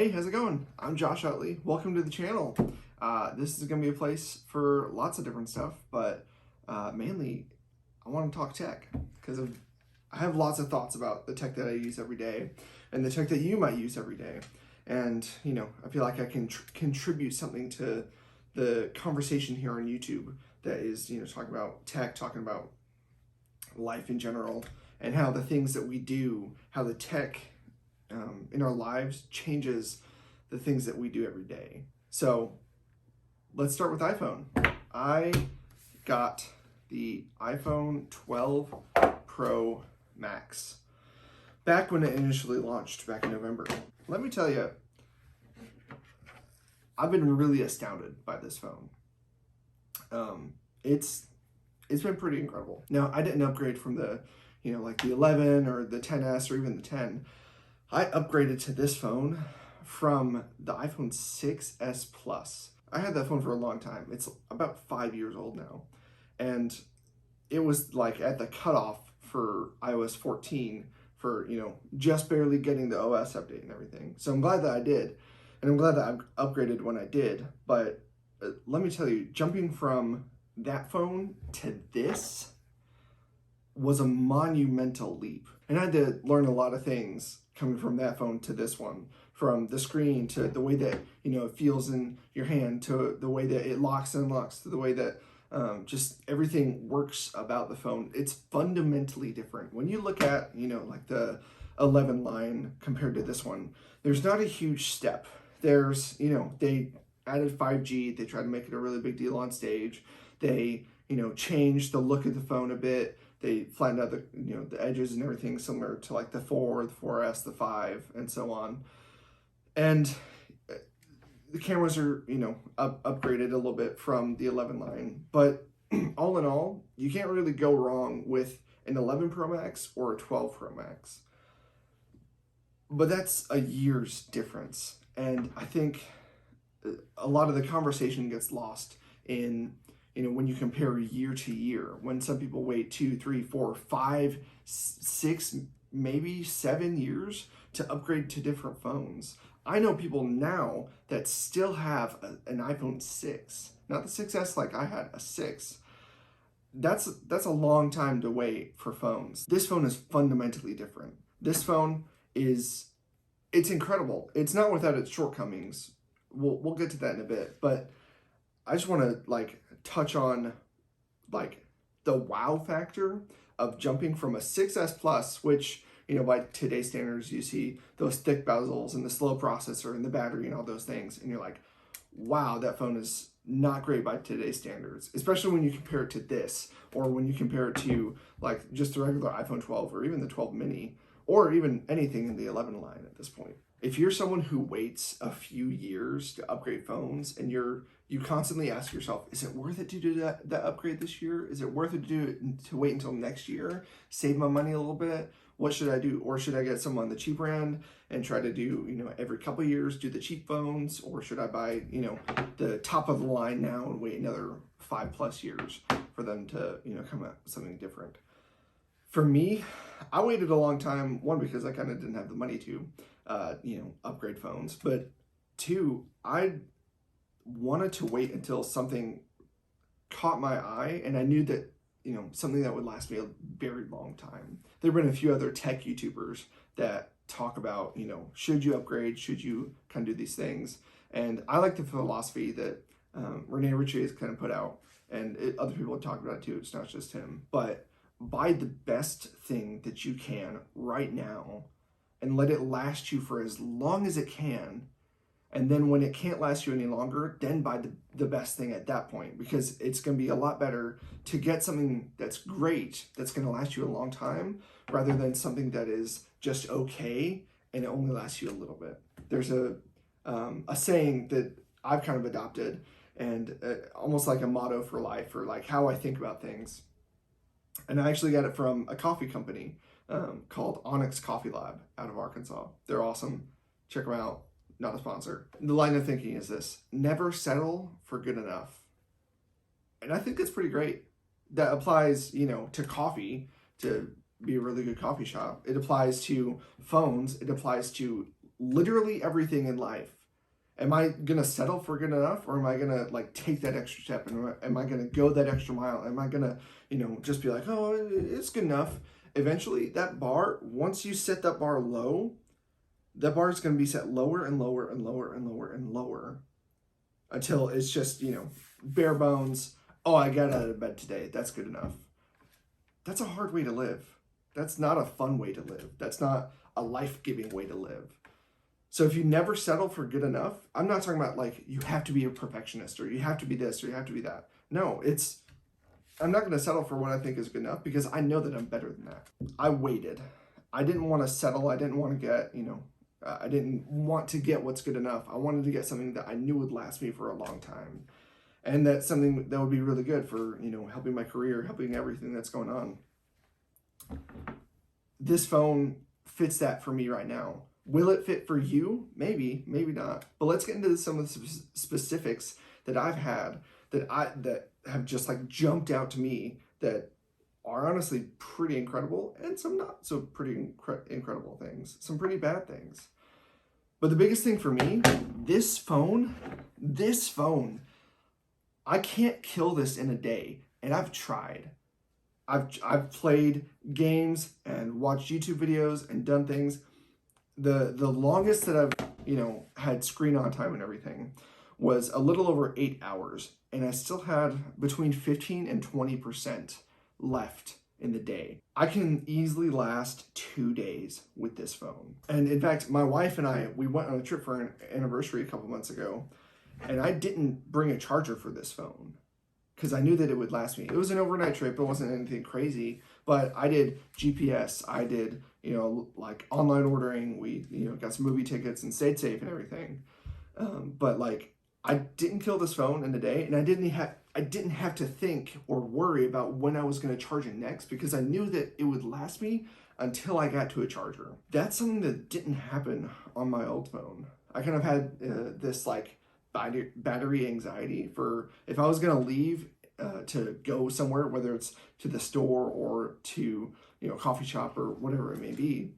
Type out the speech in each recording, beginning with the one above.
Hey, how's it going? I'm Josh Utley. Welcome to the channel. This is going to be a place for lots of different stuff, but mainly I want to talk tech because I have lots of thoughts about the tech that I use every day and the tech that you might use every day. And, I feel like I can contribute something to the conversation here on YouTube that is, talking about tech, talking about life in general, and how the things that we do, how the tech in our lives changes the things that we do every day. So let's start with iPhone. I got the iPhone 12 Pro Max back when it initially launched back in November. Let me tell you, I've been really astounded by this phone. It's been pretty incredible. Now, I didn't upgrade from the, like the 11 or the 10s or even the 10. I upgraded to this phone from the iPhone 6s Plus. I had that phone for a long time. It's about 5 years old now. And it was like at the cutoff for iOS 14 for, just barely getting the OS update and everything. So I'm glad that I did. And I'm glad that I upgraded when I did. But let me tell you, jumping from that phone to this was a monumental leap. And I had to learn a lot of things coming from that phone to this one, from the screen to the way that, it feels in your hand, to the way that it locks and unlocks, to the way that just everything works about the phone. It's fundamentally different. When you look at, like the 11 line compared to this one, there's not a huge step. There's, they added 5G. They tried to make it a really big deal on stage. They, changed the look of the phone a bit. They flattened out the, the edges and everything similar to like the 4, the 4S, the 5, and so on. And the cameras are, upgraded a little bit from the 11 line. But all in all, you can't really go wrong with an 11 Pro Max or a 12 Pro Max. But that's a year's difference. And I think a lot of the conversation gets lost in, when you compare year to year, when some people wait 2, 3, 4, 5, 6, maybe 7 years to upgrade to different phones. I know people now that still have an iPhone 6, not the 6S like I had, a 6. That's a long time to wait for phones. This phone is fundamentally different. This phone it's incredible. It's not without its shortcomings. We'll get to that in a bit, but I just want to touch on the wow factor of jumping from a 6S Plus, which, by today's standards, you see those thick bezels and the slow processor and the battery and all those things. And you're like, wow, that phone is not great by today's standards, especially when you compare it to this, or when you compare it to just the regular iPhone 12 or even the 12 mini, or even anything in the 11 line at this point. If you're someone who waits a few years to upgrade phones and you constantly ask yourself, is it worth it to do that upgrade this year? Is it worth it to wait until next year, save my money a little bit? What should I do? Or should I get some on the cheaper end and try to do, every couple of years, do the cheap phones? Or should I buy, the top of the line now and wait another 5+ years for them to, come out with something different? For me, I waited a long time, one, because I kind of didn't have the money to, upgrade phones. But two, I wanted to wait until something caught my eye and I knew that, something that would last me a very long time. There have been a few other tech YouTubers that talk about, should you upgrade? Should you kind of do these things? And I like the philosophy that Rene Ritchie has kind of put out, and other people have talked about it too. It's not just him. But buy the best thing that you can right now and let it last you for as long as it can. And then when it can't last you any longer, then buy the best thing at that point, because it's going to be a lot better to get something that's great, that's going to last you a long time, rather than something that is just okay and it only lasts you a little bit. There's a saying that I've kind of adopted, and almost like a motto for life, or like how I think about things. And I actually got it from a coffee company called Onyx Coffee Lab out of Arkansas. They're awesome. Check them out. Not a sponsor. The line of thinking is this: never settle for good enough. And I think that's pretty great. That applies, to coffee, to be a really good coffee shop. It applies to phones. It applies to literally everything in life. Am I gonna settle for good enough, or am I gonna like take that extra step, and am I gonna go that extra mile? Am I gonna, just be like, oh, it's good enough? Eventually, that bar, once you set that bar low, that bar is gonna be set lower and lower and lower and lower and lower until it's just, bare bones. Oh, I got out of bed today. That's good enough. That's a hard way to live. That's not a fun way to live. That's not a life-giving way to live. So if you never settle for good enough, I'm not talking about like you have to be a perfectionist or you have to be this or you have to be that. No, I'm not going to settle for what I think is good enough because I know that I'm better than that. I waited. I didn't want to settle. I didn't want to get, I didn't want to get what's good enough. I wanted to get something that I knew would last me for a long time. And that's something that would be really good for, helping my career, helping everything that's going on. This phone fits that for me right now. Will it fit for you? Maybe, maybe not. But let's get into some of the specifics that I've had that have just like jumped out to me that are honestly pretty incredible, and some not so pretty incredible things, some pretty bad things. But the biggest thing for me, this phone, I can't kill this in a day, and I've tried. I've played games and watched YouTube videos and done things. The longest that I've had screen on time and everything was a little over 8 hours, and I still had between 15 and 20% left in the day. I can easily last 2 days with this phone. And in fact, my wife and I, we went on a trip for an anniversary a couple months ago, and I didn't bring a charger for this phone because I knew that it would last me. It was an overnight trip. It wasn't anything crazy, but I did GPS. I did, like online ordering. We, got some movie tickets and stayed safe and everything. But like, I didn't kill this phone in a day, and I didn't have to think or worry about when I was going to charge it next because I knew that it would last me until I got to a charger. That's something that didn't happen on my old phone. I kind of had this like battery anxiety for if I was going to leave to go somewhere, whether it's to the store or to, coffee shop or whatever it may be.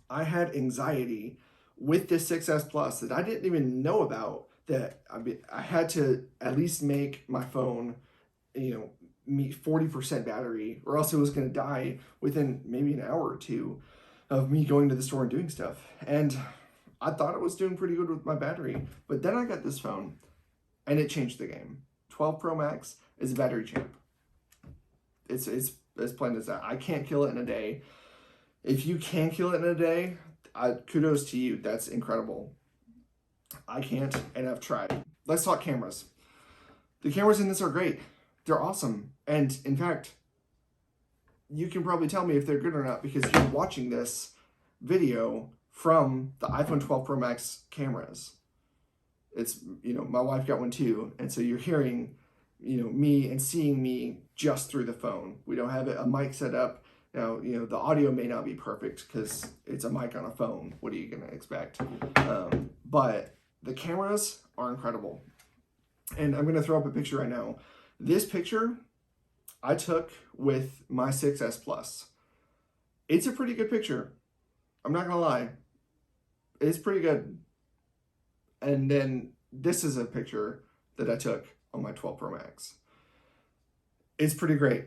I had anxiety with this 6S Plus that I didn't even know about, that I had to at least make my phone, meet 40% battery, or else it was going to die within maybe an hour or two of me going to the store and doing stuff. And I thought it was doing pretty good with my battery, but then I got this phone and it changed the game. 12 Pro Max is a battery champ. It's as plain as that. I can't kill it in a day. If you can kill it in a day, kudos to you. That's incredible. I can't, and I've tried. Let's talk cameras. The cameras in this are great. They're awesome. And in fact, you can probably tell me if they're good or not because you're watching this video from the iPhone 12 Pro Max cameras. It's, my wife got one too. And so you're hearing, me and seeing me just through the phone. We don't have a mic set up. Now, the audio may not be perfect because it's a mic on a phone. What are you going to expect? But the cameras are incredible. And I'm going to throw up a picture right now. This picture I took with my 6S Plus. It's a pretty good picture. I'm not going to lie. It's pretty good. And then this is a picture that I took on my 12 Pro Max. It's pretty great.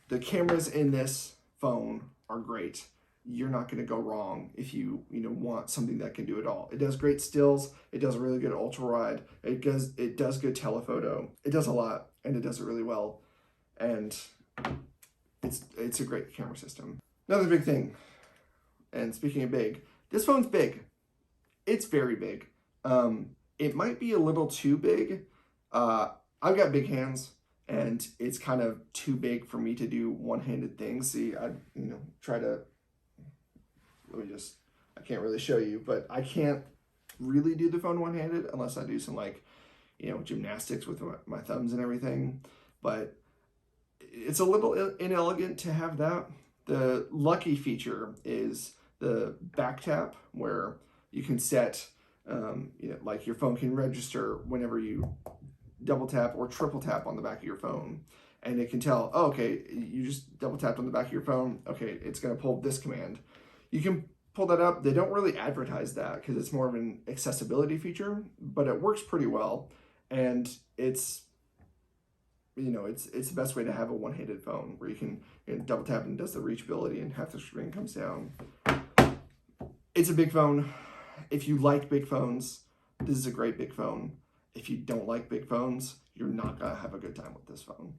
The cameras in this phone are great. You're not going to go wrong if you want something that can do it all. It does great stills. It does really good ultra wide. It does good telephoto. It does a lot, and it does it really well. And it's a great camera system. Another big thing, and speaking of big, this phone's big. It's very big. It might be a little too big. I've got big hands, and it's kind of too big for me to do one-handed things. See, I try to. I can't really show you, but I can't really do the phone one-handed unless I do some gymnastics with my thumbs and everything. But it's a little inelegant to have that. The lucky feature is the back tap, where you can set, like your phone can register whenever you double tap or triple tap on the back of your phone. And it can tell, oh, okay, you just double tapped on the back of your phone. Okay, it's going to pull this command. You can pull that up. They don't really advertise that because it's more of an accessibility feature, but it works pretty well. And it's, it's the best way to have a one-handed phone where you can double tap and it does the reachability and half the screen comes down. It's a big phone. If you like big phones, this is a great big phone. If you don't like big phones, you're not gonna have a good time with this phone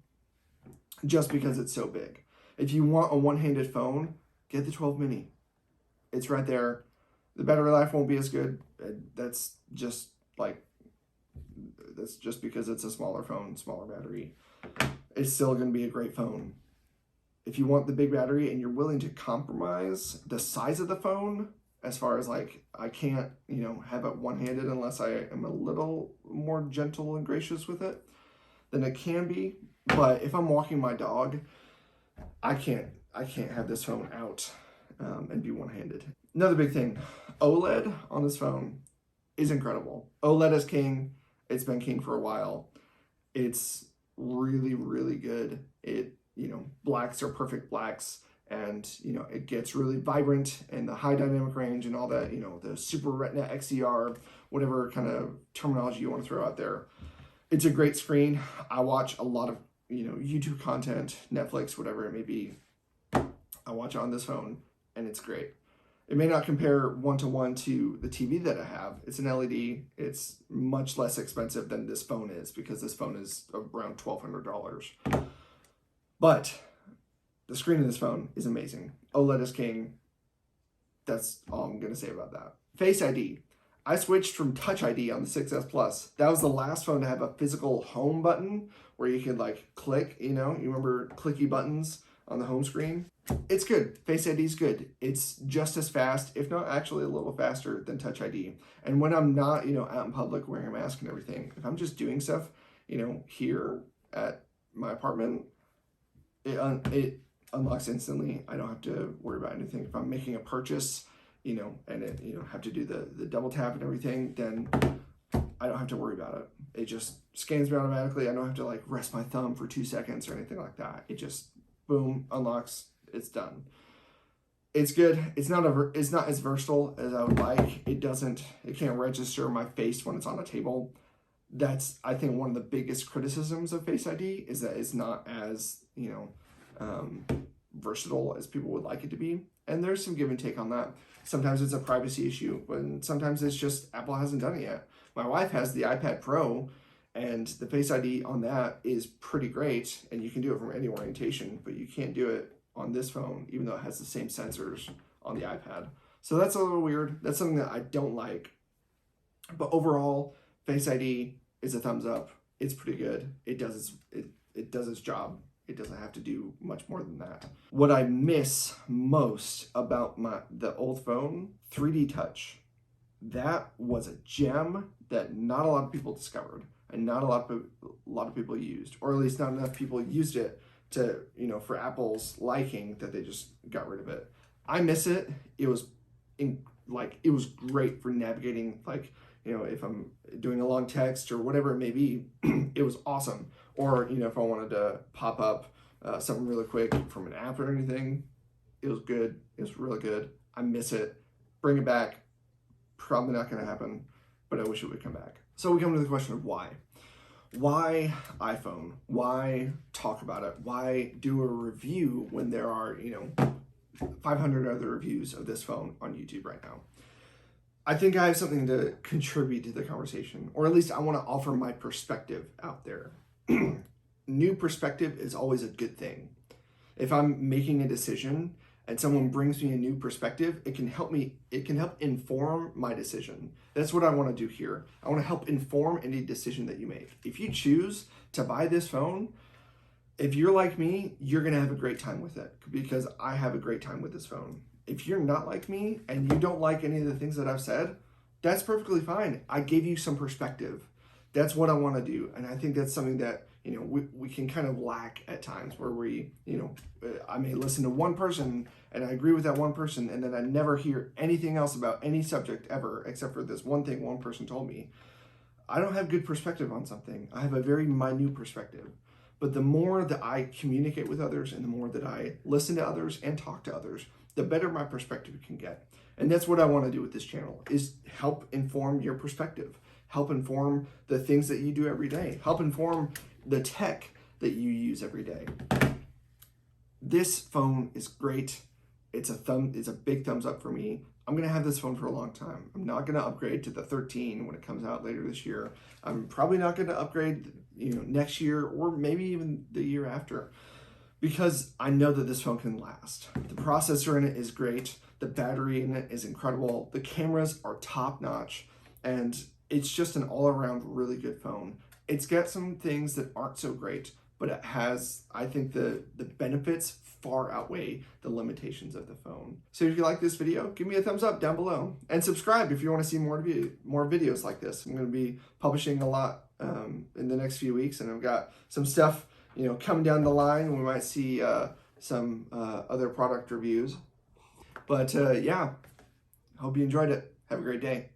just because it's so big. If you want a one-handed phone, get the 12 mini. It's right there. The battery life won't be as good. That's just because it's a smaller phone, smaller battery. It's still going to be a great phone. If you want the big battery and you're willing to compromise the size of the phone, as far as like, I can't, have it one-handed unless I am a little more gentle and gracious with it, then it can be. But if I'm walking my dog, I can't have this phone out and be one-handed. Another big thing, OLED on this phone is incredible. OLED is king. It's been king for a while. It's really, really good. It, blacks are perfect blacks, and, it gets really vibrant, and the high dynamic range and all that, the Super Retina XDR, whatever kind of terminology you want to throw out there. It's a great screen. I watch a lot of, YouTube content, Netflix, whatever it may be. I watch it on this phone, and it's great. It may not compare one-to-one to the TV that I have. It's an LED. It's much less expensive than this phone is because this phone is around $1,200. But the screen of this phone is amazing. OLED is king. That's all I'm going to say about that. Face ID. I switched from Touch ID on the 6S Plus. That was the last phone to have a physical home button where you could click, you remember clicky buttons on the home screen? It's good. Face ID is good. It's just as fast, if not actually a little faster than Touch ID. And when I'm not, out in public wearing a mask and everything, if I'm just doing stuff, here at my apartment, it unlocks instantly. I don't have to worry about anything. If I'm making a purchase, and it, have to do the double tap and everything, then I don't have to worry about it. It just scans me automatically. I don't have to rest my thumb for 2 seconds or anything like that. It just, boom, unlocks. It's done. It's good. It's not as versatile as I would like. It can't register my face when it's on a table. That's, I think, one of the biggest criticisms of Face ID is that it's not as, versatile as people would like it to be. And there's some give and take on that. Sometimes it's a privacy issue, but sometimes it's just Apple hasn't done it yet. My wife has the iPad Pro, and the Face ID on that is pretty great, and you can do it from any orientation, but you can't do it on this phone, even though it has the same sensors on the iPad. So that's a little weird. That's something that I don't like. But overall, Face ID is a thumbs up. It's pretty good. It does its job. It doesn't have to do much more than that. What I miss most about the old phone, 3D Touch. That was a gem that not a lot of people discovered, and not a lot of people used, or at least not enough people used it to, for Apple's liking, that they just got rid of it. I miss it. It was it was great for navigating, if I'm doing a long text or whatever it may be, it was awesome. Or, if I wanted to pop up something really quick from an app or anything, it was good. It was really good. I miss it. Bring it back. Probably not going to happen, but I wish it would come back. So we come to the question of why. Why iPhone? Why talk about it? Why do a review when there are, 500 other reviews of this phone on YouTube right now? I think I have something to contribute to the conversation, or at least I want to offer my perspective out there. New perspective is always a good thing. If I'm making a decision and someone brings me a new perspective, it can help inform my decision. That's what I want to do here. I want to help inform any decision that you make. If you choose to buy this phone, if you're like me, you're going to have a great time with it, because I have a great time with this phone. If you're not like me and you don't like any of the things that I've said, that's perfectly fine. I gave you some perspective. That's what I want to do. And I think that's something that, we can kind of lack at times, where I may listen to one person and I agree with that one person, and then I never hear anything else about any subject ever, except for this one thing one person told me. I don't have good perspective on something. I have a very minute perspective. But the more that I communicate with others, and the more that I listen to others and talk to others, the better my perspective can get. And that's what I want to do with this channel, is help inform your perspective, help inform the things that you do every day, help inform the tech that you use every day. This phone is great. It's a big thumbs up for me. I'm gonna have this phone for a long time. I'm not gonna upgrade to the 13 when it comes out later this year. I'm probably not gonna upgrade, next year or maybe even the year after, because I know that this phone can last. The processor in it is great. The battery in it is incredible. The cameras are top notch, and it's just an all around really good phone. It's got some things that aren't so great, but it has, I think the benefits far outweigh the limitations of the phone. So if you like this video, give me a thumbs up down below and subscribe if you want to see more videos like this. I'm going to be publishing a lot in the next few weeks, and I've got some stuff coming down the line. We might see some other product reviews. But yeah, hope you enjoyed it. Have a great day.